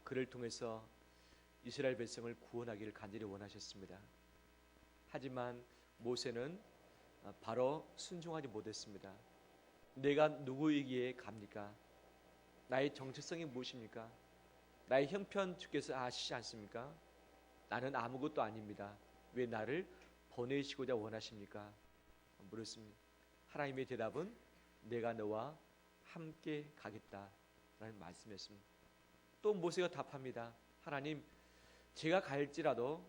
그를 통해서 이스라엘 백성을 구원하기를 간절히 원하셨습니다. 하지만 모세는 바로 순종하지 못했습니다. 내가 누구이기에 갑니까? 나의 정체성이 무엇입니까? 나의 형편 주께서 아시지 않습니까? 나는 아무것도 아닙니다. 왜 나를 보내시고자 원하십니까? 물었습니다. 하나님의 대답은 내가 너와 함께 가겠다라는 말씀이었습니다. 또 모세가 답합니다. 하나님, 제가 갈지라도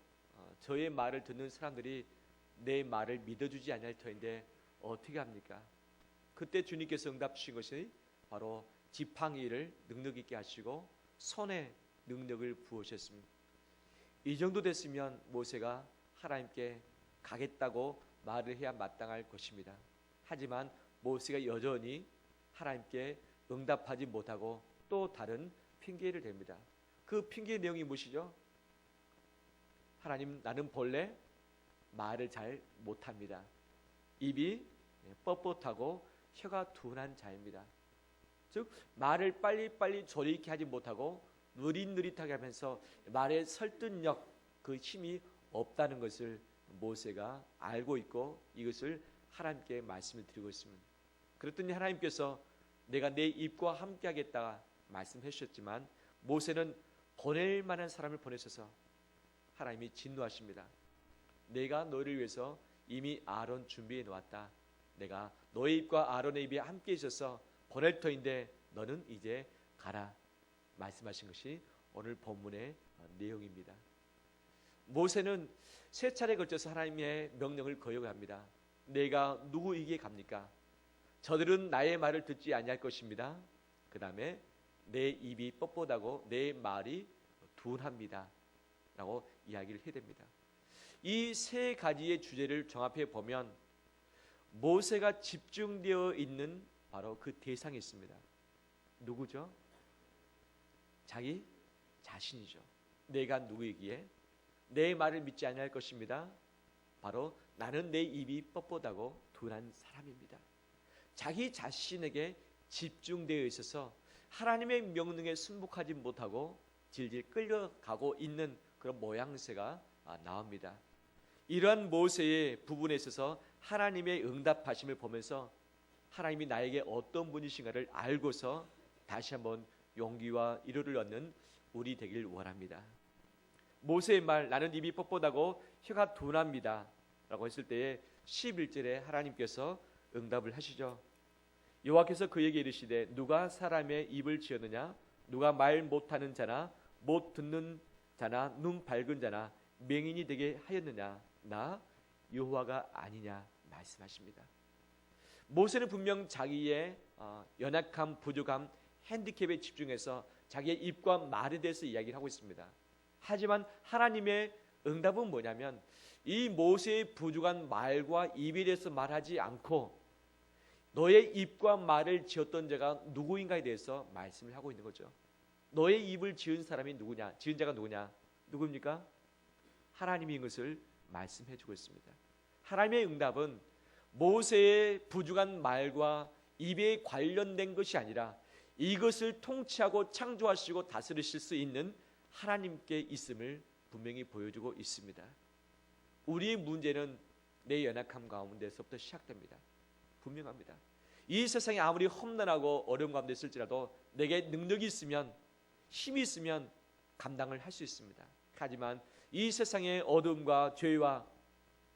저의 말을 듣는 사람들이 내 말을 믿어주지 않을 터인데 어떻게 합니까? 그때 주님께서 응답 주신 것이 바로 지팡이를 능력 있게 하시고 손에 능력을 부으셨습니다. 이 정도 됐으면 모세가 하나님께 가겠다고 말을 해야 마땅할 것입니다. 하지만 모세가 여전히 하나님께 응답하지 못하고 또 다른 핑계를 댑니다. 그 핑계의 내용이 무엇이죠? 하나님, 나는 본래 말을 잘 못합니다. 입이 뻣뻣하고 혀가 둔한 자입니다. 즉 말을 빨리빨리 조리있게 하지 못하고 느릿느릿하게 하면서 말의 설득력, 그 힘이 없다는 것을 모세가 알고 있고 이것을 하나님께 말씀을 드리고 있습니다. 그랬더니 하나님께서 내가 내 입과 함께 하겠다 말씀해 주셨지만 모세는 보낼 만한 사람을 보내셔서 하나님이 진노하십니다. 내가 너를 위해서 이미 아론 준비해 놓았다. 내가 너의 입과 아론의 입이 함께 있어서 보낼 터인데 너는 이제 가라 말씀하신 것이 오늘 본문의 내용입니다. 모세는 세 차례에 걸쳐서 하나님의 명령을 거역합니다. 내가 누구에게 갑니까? 저들은 나의 말을 듣지 아니할 것입니다. 그 다음에 내 입이 뻣뻣하고 내 말이 둔합니다 라고 이야기를 해야 됩니다. 이 세 가지의 주제를 종합해 보면 모세가 집중되어 있는 바로 그 대상이 있습니다. 누구죠? 자기 자신이죠. 내가 누구이기에 내 말을 믿지 아니할 것입니다. 바로 나는 내 입이 뻣뻣하고 둔한 사람입니다. 자기 자신에게 집중되어 있어서 하나님의 명령에 순복하지 못하고 질질 끌려가고 있는 그런 모양새가 나옵니다. 이러한 모세의 부분에 있어서 하나님의 응답하심을 보면서 하나님이 나에게 어떤 분이신가를 알고서 다시 한번 용기와 위로를 얻는 우리 되길 원합니다. 모세의 말 나는 입이 뻣뻣하고 혀가 둔합니다 라고 했을 때에 11절에 하나님께서 응답을 하시죠. 여호와께서 그에게 이르시되 누가 사람의 입을 지었느냐? 누가 말 못하는 자나 못 듣는 자나 눈 밝은 자나 맹인이 되게 하였느냐? 나 여호와가 아니냐 말씀하십니다. 모세는 분명 자기의 연약함, 부족함, 핸디캡에 집중해서 자기의 입과 말에 대해서 이야기를 하고 있습니다. 하지만 하나님의 응답은 뭐냐면 이 모세의 부족한 말과 입에 대해서 말하지 않고 너의 입과 말을 지었던 자가 누구인가에 대해서 말씀을 하고 있는 거죠. 너의 입을 지은 사람이 누구냐? 지은 자가 누구냐? 누굽니까? 하나님인 것을 말씀해 주고 있습니다. 하나님의 응답은 모세의 부족한 말과 입에 관련된 것이 아니라 이것을 통치하고 창조하시고 다스리실 수 있는 하나님께 있음을 분명히 보여주고 있습니다. 우리의 문제는 내 연약함 가운데서부터 시작됩니다. 분명합니다. 이 세상이 아무리 험난하고 어려운 가운데 있을지라도 내게 능력이 있으면 힘이 있으면 감당을 할 수 있습니다. 하지만 이 세상의 어둠과 죄와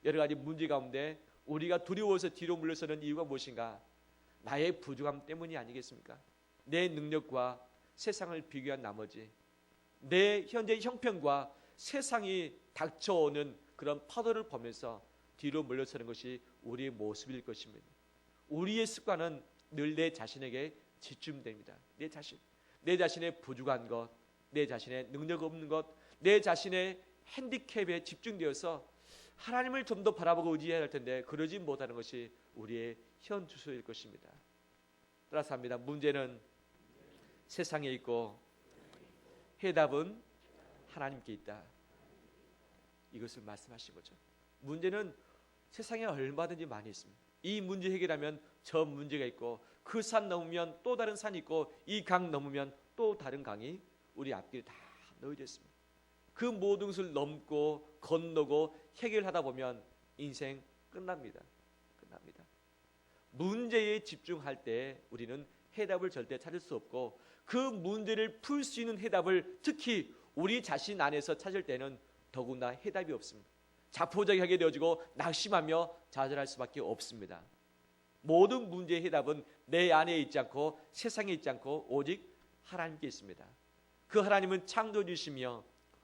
여러 가지 문제 가운데 우리가 두려워서 뒤로 물러서는 이유가 무엇인가? 나의 부족함 때문이 아니겠습니까? 내 능력과 세상을 비교한 나머지 내 현재 형편과 세상이 닥쳐오는 그런 파도를 보면서 뒤로 물러서는 것이 우리의 모습일 것입니다. 우리의 습관은 늘 내 자신에게 집중됩니다. 내 자신의 부족한 것, 내 자신의 능력 없는 것, 내 자신의 핸디캡에 집중되어서 하나님을 좀 더 바라보고 의지해야 할 텐데 그러지 못하는 것이 우리의 현 주소일 것입니다. 따라서 합니다. 문제는 세상에 있고 해답은 하나님께 있다. 이것을 말씀하신 거죠. 문제는 세상에 얼마든지 많이 있습니다. 이 문제 해결하면 저 문제가 있고 그 산 넘으면 또 다른 산이 있고 이 강 넘으면 또 다른 강이 우리 앞길 다 너희도 했습니다. 그 모든 것을 넘고 건너고 해결하다 보면 인생 끝납니다. 끝납니다. 문제에 집중할 때 우리는 해답을 절대 찾을 수 없고, 그 문제를 풀 수 있는 해답을 특히 우리 자신 안에서 찾을 때는 더구나 해답이 없습니다. 자포자기하게 되어지고 낙심하며 좌절할 수밖에 없습니다. 모든 문제의 해답은 내 안에 있지 않고 세상에 있지 않고 오직 하나님께 있습니다. 그 하나님은 창조주시며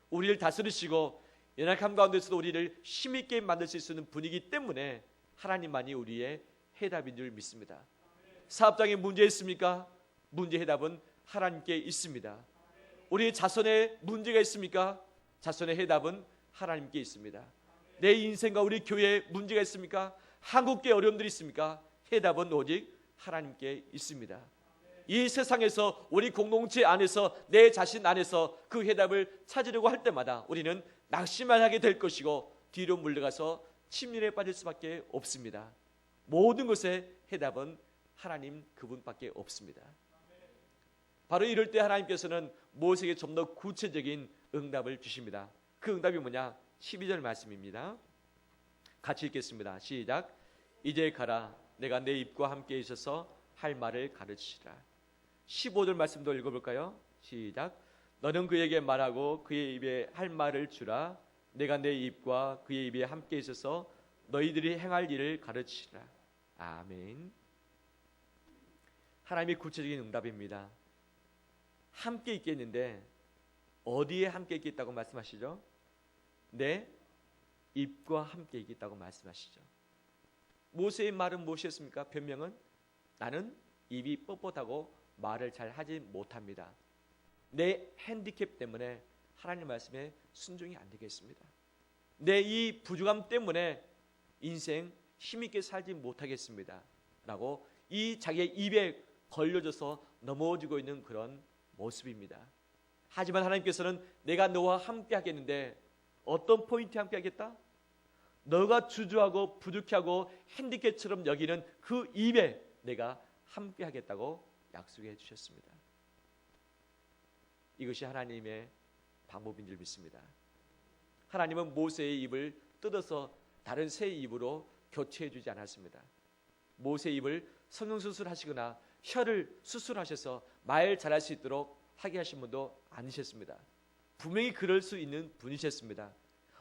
우리를 다스리시고 연약함 가운데서도 우리를 힘있게 만드실 수 있는 분이기 때문에 하나님만이 우리의 해답인 줄 믿습니다. 사업장에 문제 있습니까? 문제 해답은 하나님께 있습니다. 우리 자손에 문제가 있습니까? 자손의 해답은 하나님께 있습니다. 내 인생과 우리 교회에 문제가 있습니까? 한국계 어려움들이 있습니까? 해답은 오직 하나님께 있습니다. 이 세상에서 우리 공동체 안에서 내 자신 안에서 그 해답을 찾으려고 할 때마다 우리는 낙심만 하게 될 것이고 뒤로 물러가서 침륜에 빠질 수밖에 없습니다. 모든 것의 해답은 하나님 그분밖에 없습니다. 바로 이럴 때 하나님께서는 모세에게 좀 더 구체적인 응답을 주십니다. 그 응답이 뭐냐? 12절 말씀입니다. 같이 읽겠습니다. 시작. 이제 가라. 내가 내 입과 함께 있어서 할 말을 가르치라. 15절 말씀도 읽어볼까요? 시작. 너는 그에게 말하고 그의 입에 할 말을 주라. 내가 내 입과 그의 입에 함께 있어서 너희들이 행할 일을 가르치라. 아멘. 하나님의 구체적인 응답입니다. 함께 있겠는데 어디에 함께 있겠다고 말씀하시죠? 내 입과 함께 있겠다고 말씀하시죠. 모세의 말은 무엇이었습니까? 변명은 나는 입이 뻣뻣하고 말을 잘 하지 못합니다. 내 핸디캡 때문에 하나님 말씀에 순종이 안 되겠습니다. 내 이 부족함 때문에 인생 힘있게 살지 못하겠습니다. 라고 이 자기의 입에 걸려져서 넘어지고 있는 그런 모습입니다. 하지만 하나님께서는 내가 너와 함께 하겠는데 어떤 포인트에 함께 하겠다? 너가 주저하고 부족하고 핸디캡처럼 여기는 그 입에 내가 함께 하겠다고 약속해 주셨습니다. 이것이 하나님의 방법인 줄 믿습니다. 하나님은 모세의 입을 뜯어서 다른 새 입으로 교체해 주지 않았습니다. 모세의 입을 성형수술하시거나 혀를 수술하셔서 말 잘할 수 있도록 하게 하신 분도 아니셨습니다. 분명히 그럴 수 있는 분이셨습니다.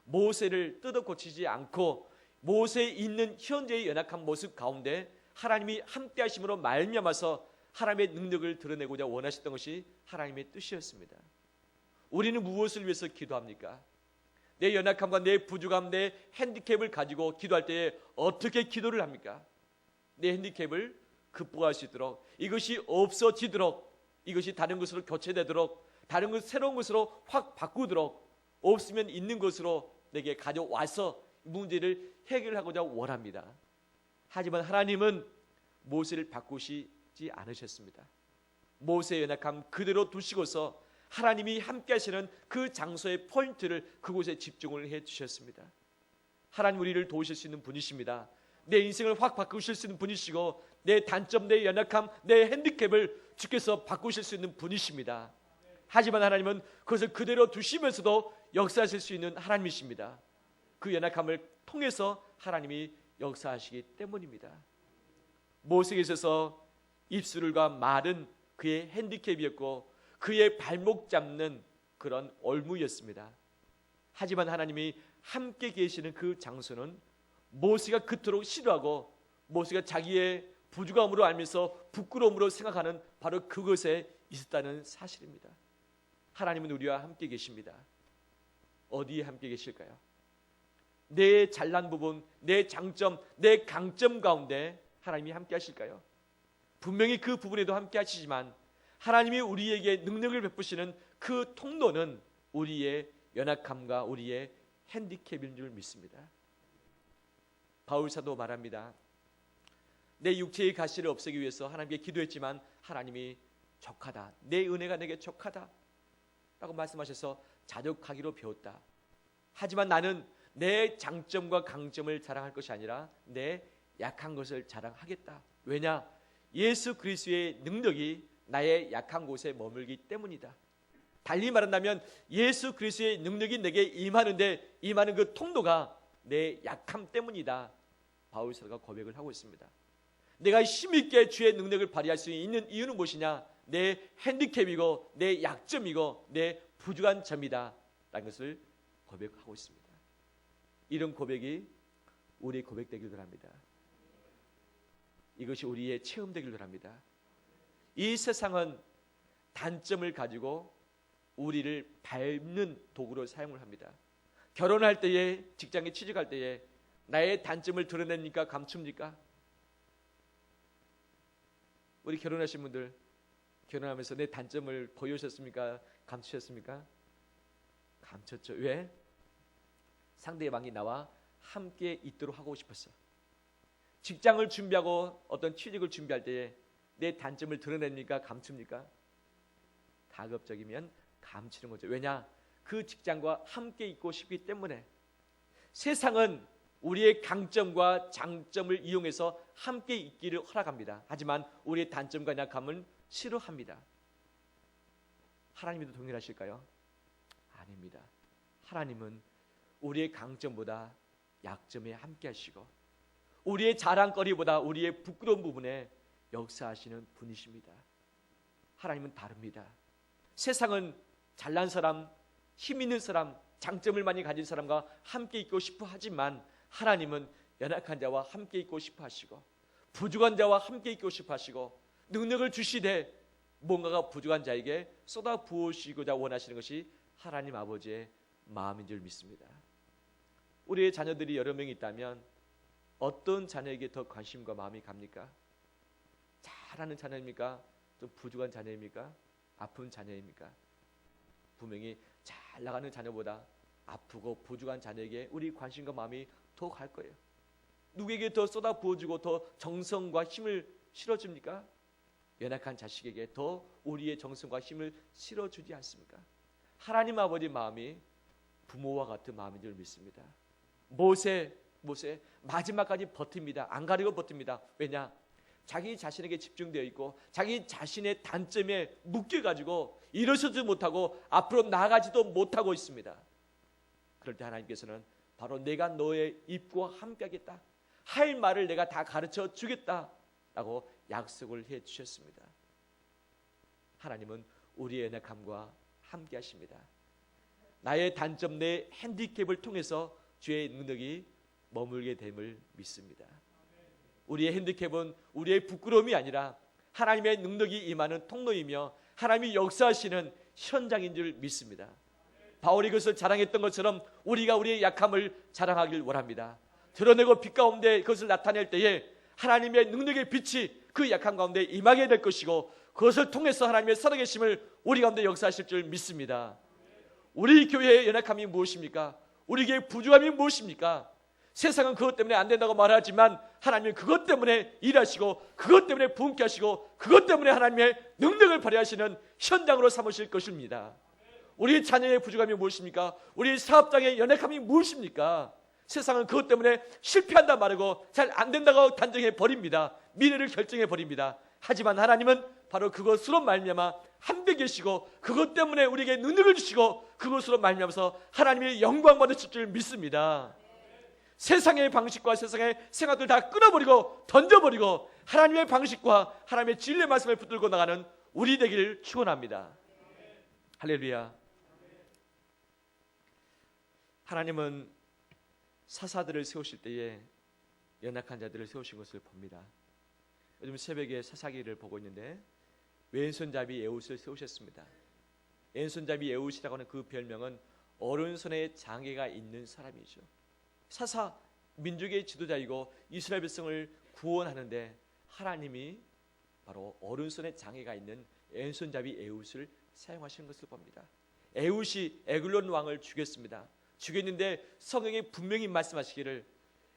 모세를 뜯어 고치지 않고 모세에 있는 현재의 연약한 모습 가운데 하나님이 함께 하심으로 말미암아서 하나님의 능력을 드러내고자 원하셨던 것이 하나님의 뜻이었습니다. 우리는 무엇을 위해서 기도합니까? 내 연약함과 내 부족함, 내 핸디캡을 가지고 기도할 때에 어떻게 기도를 합니까? 내 핸디캡을 극복할 수 있도록, 이것이 없어지도록, 이것이 다른 것으로 교체되도록, 다른 것 새로운 것으로 확 바꾸도록, 없으면 있는 것으로 내게 가져와서 문제를 해결하고자 원합니다. 하지만 하나님은 모세를 바꾸시지 않으셨습니다. 모세의 연약함 그대로 두시고서 하나님이 함께 하시는 그 장소의 포인트를 그곳에 집중을 해 주셨습니다. 하나님 우리를 도우실 수 있는 분이십니다. 내 인생을 확 바꾸실 수 있는 분이시고 내 단점, 내 연약함, 내 핸디캡을 주께서 바꾸실 수 있는 분이십니다. 하지만 하나님은 그것을 그대로 두시면서도 역사하실 수 있는 하나님이십니다. 그 연약함을 통해서 하나님이 역사하시기 때문입니다. 모세에게 있어서 입술과 말은 그의 핸디캡이었고 그의 발목 잡는 그런 올무였습니다. 하지만 하나님이 함께 계시는 그 장소는 모세가 그토록 싫어하고 모세가 자기의 부족함으로 알면서 부끄러움으로 생각하는 바로 그것에 있었다는 사실입니다. 하나님은 우리와 함께 계십니다. 어디에 함께 계실까요? 내 잘난 부분, 내 장점, 내 강점 가운데 하나님이 함께 하실까요? 분명히 그 부분에도 함께 하시지만 하나님이 우리에게 능력을 베푸시는 그 통로는 우리의 연약함과 우리의 핸디캡인 줄 믿습니다. 바울 사도 말합니다. 내 육체의 가시를 없애기 위해서 하나님께 기도했지만 하나님이 족하다. 내 은혜가 내게 족하다. 라고 말씀하셔서 자족하기로 배웠다. 하지만 나는 내 장점과 강점을 자랑할 것이 아니라 내 약한 것을 자랑하겠다. 왜냐? 예수 그리스도의 능력이 나의 약한 곳에 머물기 때문이다. 달리 말한다면 예수 그리스도의 능력이 내게 임하는데 임하는 그 통로가 내 약함 때문이다. 바울 사도가 고백을 하고 있습니다. 내가 힘있게 주의 능력을 발휘할 수 있는 이유는 무엇이냐? 내 핸디캡이고 내 약점이고 내 부족한 점이다 라는 것을 고백하고 있습니다. 이런 고백이 우리의 고백되기를 바랍니다. 이것이 우리의 체험되기를 바랍니다. 이 세상은 단점을 가지고 우리를 밟는 도구로 사용을 합니다. 결혼할 때에, 직장에 취직할 때에 나의 단점을 드러냅니까? 감춥니까? 우리 결혼하신 분들 결혼하면서 내 단점을 보여주셨습니까? 감추셨습니까? 감췄죠. 왜? 상대방이 나와 함께 있도록 하고 싶었어. 직장을 준비하고 어떤 취직을 준비할 때에 내 단점을 드러냅니까? 감춥니까? 가급적이면 감추는 거죠. 왜냐? 그 직장과 함께 있고 싶기 때문에. 세상은 우리의 강점과 장점을 이용해서 함께 있기를 허락합니다. 하지만 우리의 단점과 약함은 싫어합니다. 하나님도 동일하실까요? 아닙니다. 하나님은 우리의 강점보다 약점에 함께 하시고 우리의 자랑거리보다 우리의 부끄러운 부분에 역사하시는 분이십니다. 하나님은 다릅니다. 세상은 잘난 사람, 힘 있는 사람, 장점을 많이 가진 사람과 함께 있고 싶어 하지만 하나님은 연약한 자와 함께 있고 싶어 하시고 부족한 자와 함께 있고 싶어 하시고 능력을 주시되 뭔가가 부족한 자에게 쏟아 부으시고자 원하시는 것이 하나님 아버지의 마음인 줄 믿습니다. 우리의 자녀들이 여러 명이 있다면 어떤 자녀에게 더 관심과 마음이 갑니까? 잘하는 자녀입니까? 좀 부족한 자녀입니까? 아픈 자녀입니까? 분명히 잘 나가는 자녀보다 아프고 부족한 자녀에게 우리 관심과 마음이 더 갈 거예요. 누구에게 더 쏟아 부어주고 더 정성과 힘을 실어줍니까? 연약한 자식에게 더 우리의 정성과 힘을 실어주지 않습니까? 하나님 아버지 마음이 부모와 같은 마음인 줄 믿습니다. 모세 마지막까지 버팁니다. 안 가리고 버팁니다. 왜냐? 자기 자신에게 집중되어 있고 자기 자신의 단점에 묶여가지고 일어서지 못하고 앞으로 나아가지도 못하고 있습니다. 그럴 때 하나님께서는 바로 내가 너의 입과 함께하겠다, 할 말을 내가 다 가르쳐 주겠다라고 약속을 해 주셨습니다. 하나님은 우리의 연약함과 함께 하십니다. 나의 단점, 내 핸디캡을 통해서 주의 능력이 머물게 됨을 믿습니다. 우리의 핸디캡은 우리의 부끄러움이 아니라 하나님의 능력이 임하는 통로이며 하나님이 역사하시는 현장인 줄 믿습니다. 바울이 그것을 자랑했던 것처럼 우리가 우리의 약함을 자랑하길 원합니다. 드러내고 빛 가운데 그것을 나타낼 때에 하나님의 능력의 빛이 그 약함 가운데 임하게 될 것이고 그것을 통해서 하나님의 살아계심을 우리 가운데 역사하실 줄 믿습니다. 우리 교회의 연약함이 무엇입니까? 우리 교회의 부족함이 무엇입니까? 세상은 그것 때문에 안 된다고 말하지만 하나님은 그것 때문에 일하시고 그것 때문에 부흥케 하시고 그것 때문에 하나님의 능력을 발휘하시는 현장으로 삼으실 것입니다. 우리 자녀의 부족함이 무엇입니까? 우리 사업장의 연약함이 무엇입니까? 세상은 그것 때문에 실패한다 말하고 잘 안 된다고 단정해 버립니다. 미래를 결정해 버립니다. 하지만 하나님은 바로 그것으로 말미암아 함께 계시고 그것 때문에 우리에게 능력을 주시고 그것으로 말미암아서 하나님의 영광 받으실 줄 믿습니다. 세상의 방식과 세상의 생각들 다 끊어버리고 던져버리고 하나님의 방식과 하나님의 진리의 말씀을 붙들고 나가는 우리 되기를 축원합니다. 할렐루야. 하나님은 사사들을 세우실 때에 연약한 자들을 세우신 것을 봅니다. 요즘 새벽에 사사기를 보고 있는데 왼손잡이 에웃을 세우셨습니다. 왼손잡이 에웃이라고 하는 그 별명은 오른손에 장애가 있는 사람이죠. 사사, 민족의 지도자이고 이스라엘 백성을 구원하는데 하나님이 바로 오른손에 장애가 있는 왼손잡이 에웃을 사용하시는 것을 봅니다. 에웃이 에글론 왕을 죽였습니다. 죽였는데 성경에 분명히 말씀하시기를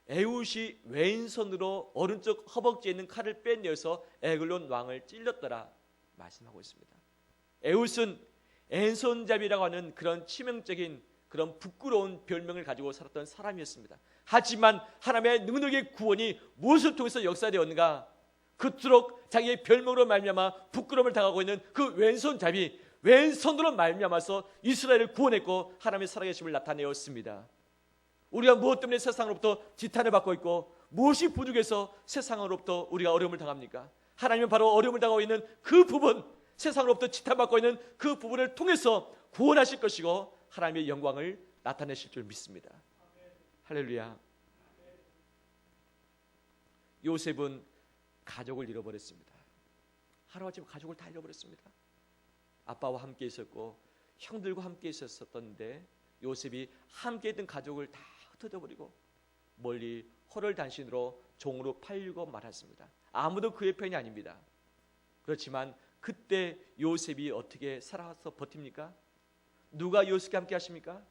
에웃이 왼손으로 오른쪽 허벅지에 있는 칼을 빼내어서 에글론 왕을 찔렀더라 말씀하고 있습니다. 에웃은 왼손잡이라고 하는 그런 치명적인 그런 부끄러운 별명을 가지고 살았던 사람이었습니다. 하지만 하나님의 능력의 구원이 무엇을 통해서 역사되었는가? 그토록 자기의 별명으로 말미암아 부끄러움을 당하고 있는 그 왼손잡이 왼손으로 말미암아서 이스라엘을 구원했고 하나님의 살아계심을 나타내었습니다. 우리가 무엇 때문에 세상으로부터 지탄을 받고 있고 무엇이 부족해서 세상으로부터 우리가 어려움을 당합니까? 하나님은 바로 어려움을 당하고 있는 그 부분, 세상으로부터 지탄받고 있는 그 부분을 통해서 구원하실 것이고 하나님의 영광을 나타내실 줄 믿습니다. 할렐루야. 요셉은 가족을 잃어버렸습니다. 하루아침에 가족을 다 잃어버렸습니다. 아빠와 함께 있었고 형들과 함께 있었었던데 요셉이 함께 있던 가족을 다 흩어져버리고 멀리 헐헐단신으로 종으로 팔리고 말았습니다. 아무도 그의 편이 아닙니다. 그렇지만 그때 요셉이 어떻게 살아서 버팁니까? 누가 요셉과 함께 하십니까?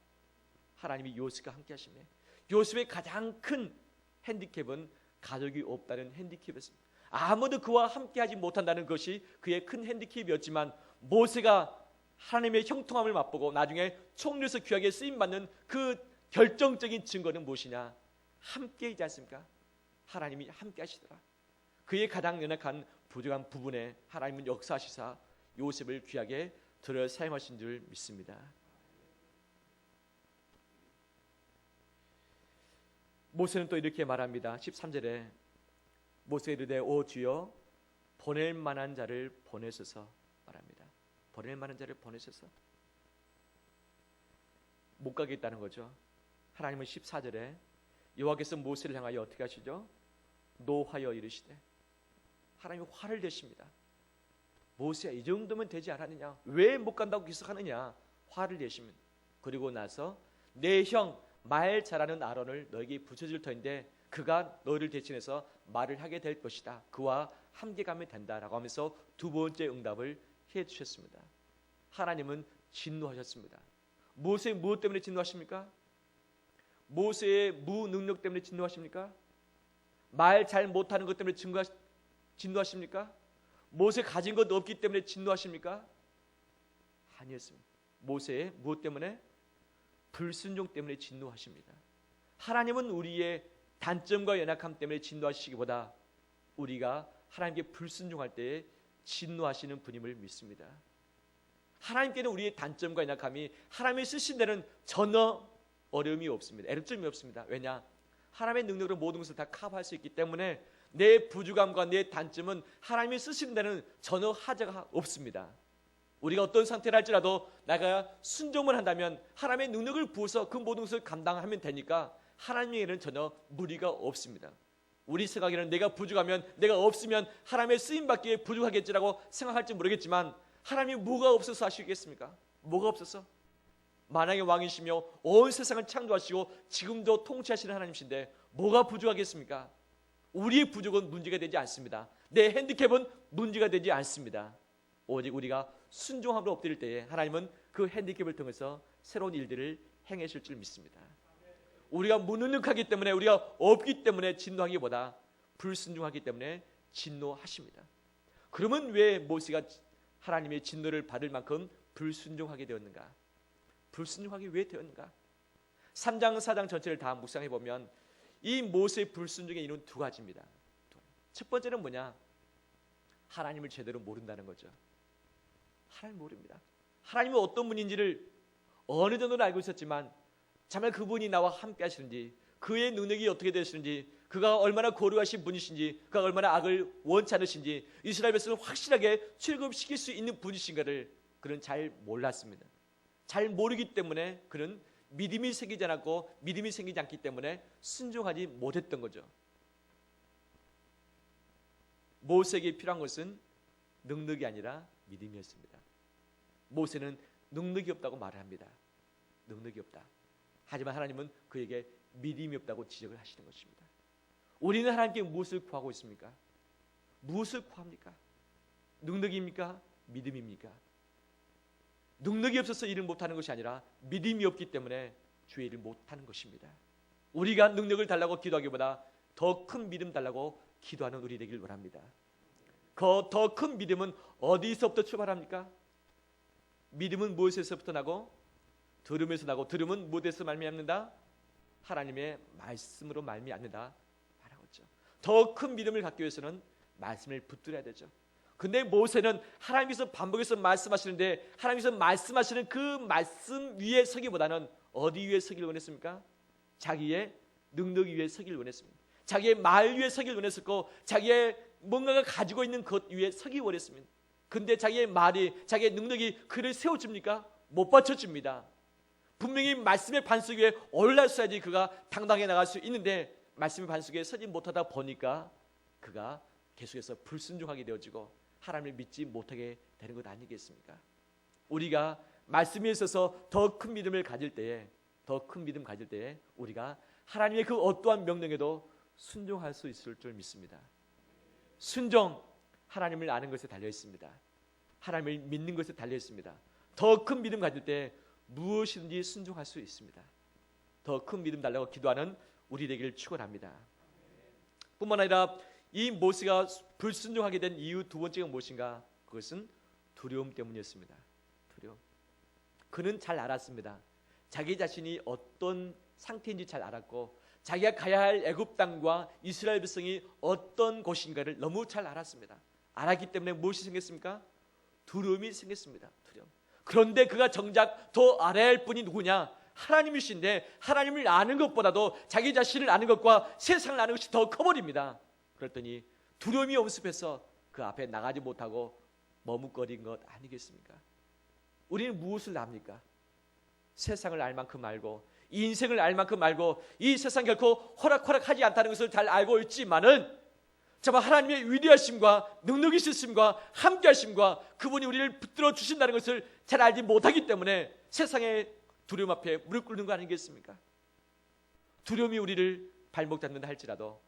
하나님이 요셉과 함께 하시네. 요셉의 가장 큰 핸디캡은 가족이 없다는 핸디캡이었습니다. 아무도 그와 함께하지 못한다는 것이 그의 큰 핸디캡이었지만 모세가 하나님의 형통함을 맛보고 나중에 총리로서 귀하게 쓰임받는 그 결정적인 증거는 무엇이냐? 함께이지 않습니까? 하나님이 함께 하시더라. 그의 가장 연약한 부족한 부분에 하나님은 역사하시사 요셉을 귀하게 들어 사용하신 줄 믿습니다. 모세는 또 이렇게 말합니다. 13절에 모세가 이르되 오 주여 보낼 만한 자를 보내소서 말합니다. 보낼 만한 자를 보내소서. 못 가겠다는 거죠. 하나님은 14절에 여호와께서 모세를 향하여 어떻게 하시죠? 노하여 이르시되, 하나님이 화를 내십니다. 모세야 이 정도면 되지 않았느냐? 왜 못 간다고 계속하느냐? 화를 내시면 그리고 나서 내 형 말 잘하는 아론을 너에게 붙여줄 터인데 그가 너를 대신해서 말을 하게 될 것이다. 그와 함께 가면 된다라고 하면서 두 번째 응답을 해주셨습니다. 하나님은 진노하셨습니다. 모세 무엇 때문에 진노하십니까? 모세의 무능력 때문에 진노하십니까? 말 잘 못하는 것 때문에 진노하십니까? 모세 가진 것 없기 때문에 진노하십니까? 아니었습니다. 모세의 무엇 때문에? 불순종 때문에 진노하십니다. 하나님은 우리의 단점과 연약함 때문에 진노하시기보다 우리가 하나님께 불순종할 때에 진노하시는 분임을 믿습니다. 하나님께는 우리의 단점과 연약함이 하나님이 쓰신 데는 전혀 어려움이 없습니다. 애로점이 없습니다. 왜냐? 하나님의 능력으로 모든 것을 다 커버할 수 있기 때문에 내 부족함과 내 단점은 하나님이 쓰시는 데는 전혀 하자가 없습니다. 우리가 어떤 상태를 할지라도 내가 순종을 한다면 하나님의 능력을 부어서 그 모든 것을 감당하면 되니까 하나님에게는 전혀 무리가 없습니다. 우리 생각에는 내가 부족하면, 내가 없으면 하나님의 쓰임받기에 부족하겠지라고 생각할지 모르겠지만 하나님이 뭐가 없어서 하시겠습니까? 뭐가 없어서? 만왕의 왕이시며 온 세상을 창조하시고 지금도 통치하시는 하나님이신데 뭐가 부족하겠습니까? 우리의 부족은 문제가 되지 않습니다. 내 핸디캡은 문제가 되지 않습니다. 오직 우리가 순종함으로 엎드릴 때에 하나님은 그 핸디캡을 통해서 새로운 일들을 행하실 줄 믿습니다. 우리가 무능력하기 때문에, 우리가 없기 때문에 진노하기보다 불순종하기 때문에 진노하십니다. 그러면 왜 모세가 하나님의 진노를 받을 만큼 불순종하게 되었는가? 불순종하게 왜 되었는가? 3장 4장 전체를 다 묵상해 보면 이 모세의 불순종의 이유는 두 가지입니다. 첫 번째는 뭐냐? 하나님을 제대로 모른다는 거죠. 하나님 모릅니다. 하나님은 어떤 분인지를 어느 정도는 알고 있었지만 정말 그분이 나와 함께 하시는지, 그의 능력이 어떻게 되시는지, 그가 얼마나 거룩하신 분이신지, 그가 얼마나 악을 원치 않으신지, 이스라엘 백성을 확실하게 출애굽시킬 수 있는 분이신가를 그는 잘 몰랐습니다. 잘 모르기 때문에 그는 믿음이 생기지 않았고 믿음이 생기지 않기 때문에 순종하지 못했던 거죠. 모세에게 필요한 것은 능력이 아니라 믿음이었습니다. 모세는 능력이 없다고 말을 합니다. 능력이 없다. 하지만 하나님은 그에게 믿음이 없다고 지적을 하시는 것입니다. 우리는 하나님께 무엇을 구하고 있습니까? 무엇을 구합니까? 능력입니까? 믿음입니까? 능력이 없어서 일을 못하는 것이 아니라 믿음이 없기 때문에 주의 일을 못하는 것입니다. 우리가 능력을 달라고 기도하기보다 더 큰 믿음 달라고 기도하는 우리 되길 원합니다. 그 더 큰 믿음은 어디서부터 출발합니까? 믿음은 무엇에서부터 나고? 들음에서 나고, 들음은 무엇에서 말미암는다? 하나님의 말씀으로 말미암는다 말하고 있죠. 더 큰 믿음을 갖기 위해서는 말씀을 붙들어야 되죠. 근데 모세는 하나님께서 반복해서 말씀하시는데 하나님께서 말씀하시는 그 말씀 위에 서기보다는 어디 위에 서기를 원했습니까? 자기의 능력 위에 서기를 원했습니다. 자기의 말 위에 서기를 원했었고 자기의 뭔가가 가지고 있는 것 위에 서기 원했습니다. 근데 자기의 말이, 자기의 능력이 그를 세워줍니까? 못 받쳐줍니다. 분명히 말씀의 반석 위에 올라서야지 그가 당당하게 나갈 수 있는데 말씀의 반석 위에 서지 못하다 보니까 그가 계속해서 불순종하게 되어지고 하나님을 믿지 못하게 되는 것 아니겠습니까? 우리가 말씀에 있어서 더 큰 믿음을 가질 때에, 더 큰 믿음 가질 때에 우리가 하나님의 그 어떠한 명령에도 순종할 수 있을 줄 믿습니다. 순종, 하나님을 아는 것에 달려 있습니다. 하나님을 믿는 것에 달려 있습니다. 더 큰 믿음 가질 때 무엇이든지 순종할 수 있습니다. 더 큰 믿음 달라고 기도하는 우리 되기를 축원합니다. 뿐만 아니라 이 모세가 불순종하게 된 이유 두 번째가 무엇인가? 그것은 두려움 때문이었습니다. 두려움. 그는 잘 알았습니다. 자기 자신이 어떤 상태인지 잘 알았고 자기가 가야 할 애굽 땅과 이스라엘 백성이 어떤 곳인가를 너무 잘 알았습니다. 알았기 때문에 무엇이 생겼습니까? 두려움이 생겼습니다. 두려움. 그런데 그가 정작 더 알아야 할 분이 누구냐? 하나님이신데 하나님을 아는 것보다도 자기 자신을 아는 것과 세상을 아는 것이 더 커버립니다. 그랬더니 두려움이 엄습해서 그 앞에 나가지 못하고 머뭇거린 것 아니겠습니까? 우리는 무엇을 압니까? 세상을 알 만큼 알고 이 인생을 알 만큼 알고 이 세상 결코 호락호락하지 않다는 것을 잘 알고 있지만은 정말 하나님의 위대하심과 능력 있으심과 함께하심과 그분이 우리를 붙들어 주신다는 것을 잘 알지 못하기 때문에 세상의 두려움 앞에 무릎 꿇는 거 아니겠습니까? 두려움이 우리를 발목 잡는다 할지라도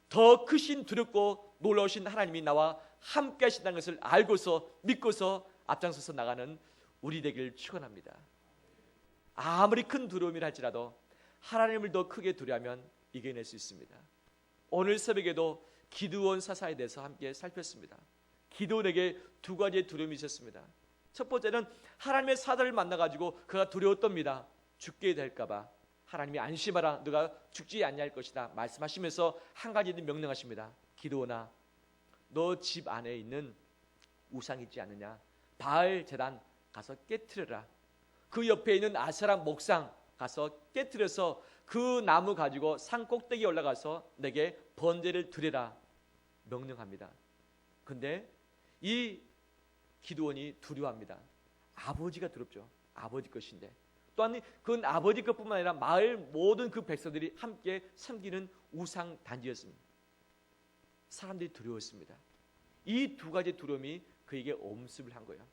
더 크신 두렵고 놀라우신 하나님이 나와 함께 하신다는 것을 알고서 믿고서 앞장서서 나가는 우리 되기를 축원합니다. 아무리 큰 두려움이라 할지라도 하나님을 더 크게 두려워하면 이겨낼 수 있습니다. 오늘 새벽에도 기드온 사사에 대해서 함께 살폈습니다. 기드온에게 두 가지의 두려움이 있었습니다. 첫 번째는 하나님의 사자를 만나가지고 그가 두려웠답니다. 죽게 될까봐. 하나님이 안심하라, 너가 죽지 아니할 것이다 말씀하시면서 한 가지는 명령하십니다. 기드온아, 너 집 안에 있는 우상 있지 않느냐? 바알 제단 가서 깨트려라. 그 옆에 있는 아세라 목상 가서 깨트려서 그 나무 가지고 산 꼭대기에 올라가서 내게 번제를 드려라 명령합니다. 근데 이 기드온이 두려워합니다. 아버지가 두렵죠. 아버지 것인데 또한 그건 아버지 것뿐만 아니라 마을 모든 그 백성들이 함께 섬기는 우상 단지였습니다. 사람들이 두려웠습니다. 이 두 가지 두려움이 그에게 엄습을 한 거예요.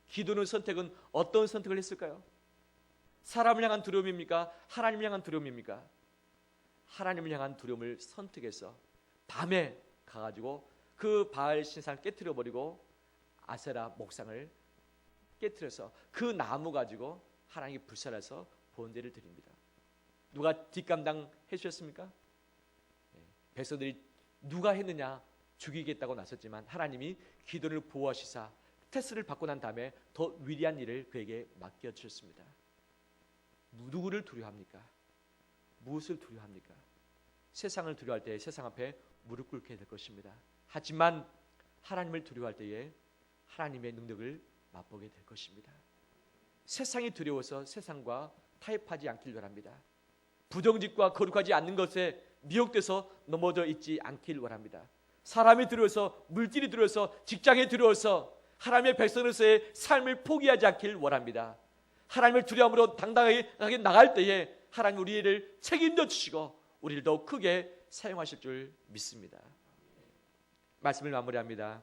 기도는 선택은 어떤 선택을 했을까요? 사람을 향한 두려움입니까? 하나님을 향한 두려움입니까? 하나님을 향한 두려움을 선택해서 밤에 가가지고 그 바알 신상을 깨트려 버리고 아세라 목상을 깨트려서 그 나무 가지고 하나님께 불살해서 번제를 드립니다. 누가 뒷감당 해주셨습니까? 백성들이 누가 했느냐 죽이겠다고 나섰지만 하나님이 기도를 보호하시사 테스트를 받고 난 다음에 더 위대한 일을 그에게 맡겨주셨습니다. 누구를 두려워합니까? 무엇을 두려워합니까? 세상을 두려워할 때 세상 앞에 무릎 꿇게 될 것입니다. 하지만 하나님을 두려워할 때에 하나님의 능력을 맛보게 될 것입니다. 세상이 두려워서 세상과 타협하지 않길 원합니다. 부정직과 거룩하지 않는 것에 미혹돼서 넘어져 있지 않길 원합니다. 사람이 두려워서, 물질이 두려워서, 직장이 두려워서 하나님의 백성으로서의 삶을 포기하지 않길 원합니다. 하나님을 두려움으로 당당하게 나갈 때에 하나님 우리를 책임져 주시고 우리를 더 크게 사용하실 줄 믿습니다. 말씀을 마무리합니다.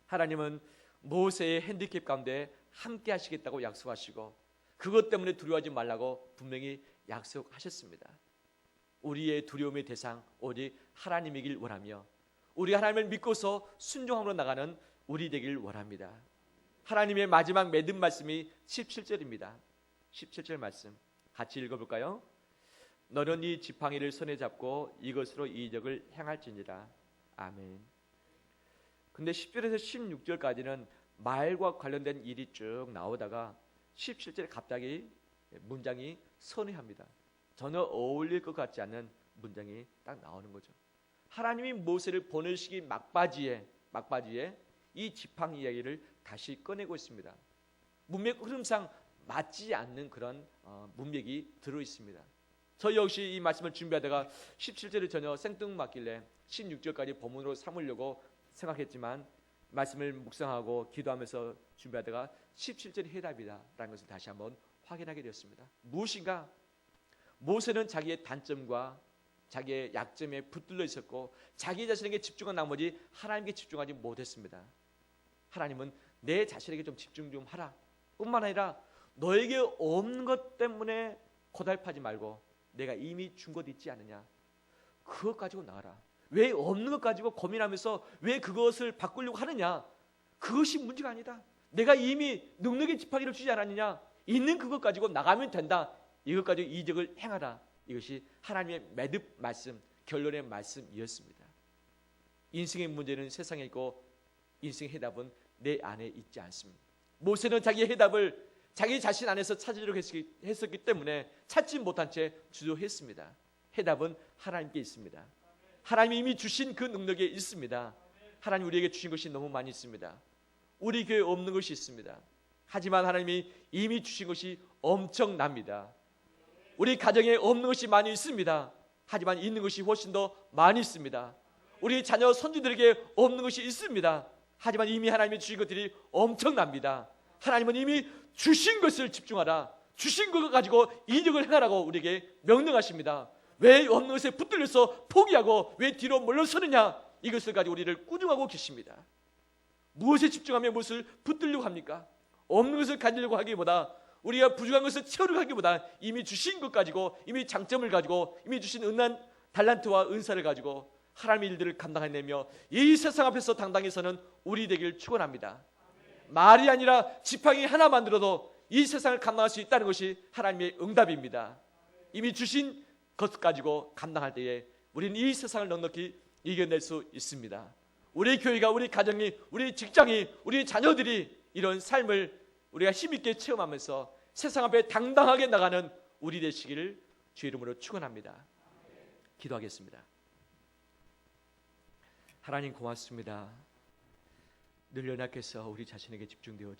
하나님은 모세의 핸디캡 가운데 함께 하시겠다고 약속하시고 그것 때문에 두려워하지 말라고 분명히 약속하셨습니다. 우리의 두려움의 대상 오직 하나님이길 원하며 우리 하나님을 믿고서 순종함으로 나가는 우리 되길 원합니다. 하나님의 마지막 맺은 말씀이 17절입니다. 17절 말씀 같이 읽어볼까요? 너는 이 지팡이를 손에 잡고 이것으로 이적을 행할지니라. 아멘. 근데 10절에서 16절까지는 말과 관련된 일이 쭉 나오다가 17절에 갑자기 문장이 선회합니다. 전혀 어울릴 것 같지 않는 문장이 딱 나오는 거죠. 하나님이 모세를 보내시기 막바지에 막바지에 이 지팡이 이야기를 다시 꺼내고 있습니다. 문맥 흐름상 맞지 않는 그런 문맥이 들어 있습니다. 저 역시 이 말씀을 준비하다가 17절을 전혀 생뚱맞길래 16절까지 본문으로 삼으려고 생각했지만 말씀을 묵상하고 기도하면서 준비하다가 17절이 해답이다라는 것을 다시 한번 확인하게 되었습니다. 무엇인가? 모세는 자기의 단점과 자기의 약점에 붙들려 있었고 자기 자신에게 집중한 나머지 하나님께 집중하지 못했습니다. 하나님은 내 자신에게 좀 집중 좀 하라 뿐만 아니라 너에게 없는 것 때문에 고달파지 말고 내가 이미 준 것 있지 않느냐, 그것 가지고 나가라. 왜 없는 것 가지고 고민하면서 왜 그것을 바꾸려고 하느냐, 그것이 문제가 아니다. 내가 이미 능력의 지팡이를 주지 않았느냐, 있는 그것 가지고 나가면 된다. 이것 가지고 이적을 행하라. 이것이 하나님의 매듭 말씀, 결론의 말씀이었습니다. 인생의 문제는 세상에 있고 인생의 해답은 내 안에 있지 않습니다. 모세는 자기의 해답을 자기 자신 안에서 찾으려고 했었기 때문에 찾지 못한 채 주저했습니다. 해답은 하나님께 있습니다. 하나님이 이미 주신 그 능력에 있습니다. 하나님 우리에게 주신 것이 너무 많이 있습니다. 우리 교회에 없는 것이 있습니다. 하지만 하나님이 이미 주신 것이 엄청납니다. 우리 가정에 없는 것이 많이 있습니다. 하지만 있는 것이 훨씬 더 많이 있습니다. 우리 자녀 손주들에게 없는 것이 있습니다. 하지만 이미 하나님이 주신 것들이 엄청납니다. 하나님은 이미 주신 것을 집중하라, 주신 것 가지고 이적을 행하라고 우리에게 명령하십니다. 왜 없는 것에 붙들려서 포기하고 왜 뒤로 물러서느냐, 이것을 가지고 우리를 꾸중하고 계십니다. 무엇에 집중하며 무엇을 붙들려고 합니까? 없는 것을 가지려고 하기보다, 우리가 부족한 것을 채우려고 하기보다 이미 주신 것 가지고, 이미 장점을 가지고, 이미 주신 은한 달란트와 은사를 가지고 하나님의 일들을 감당해내며 이 세상 앞에서 당당히 서는 우리 되길 축원합니다. 말이 아니라 지팡이 하나 만들어도 이 세상을 감당할 수 있다는 것이 하나님의 응답입니다. 이미 주신 것 가지고 감당할 때에 우리는 이 세상을 넉넉히 이겨낼 수 있습니다. 우리 교회가, 우리 가정이, 우리 직장이, 우리 자녀들이 이런 삶을 우리가 힘있게 체험하면서 세상 앞에 당당하게 나가는 우리 되시기를 주의 이름으로 축원합니다. 기도하겠습니다. 하나님 고맙습니다. 늘 연약해서 우리 자신에게 집중되어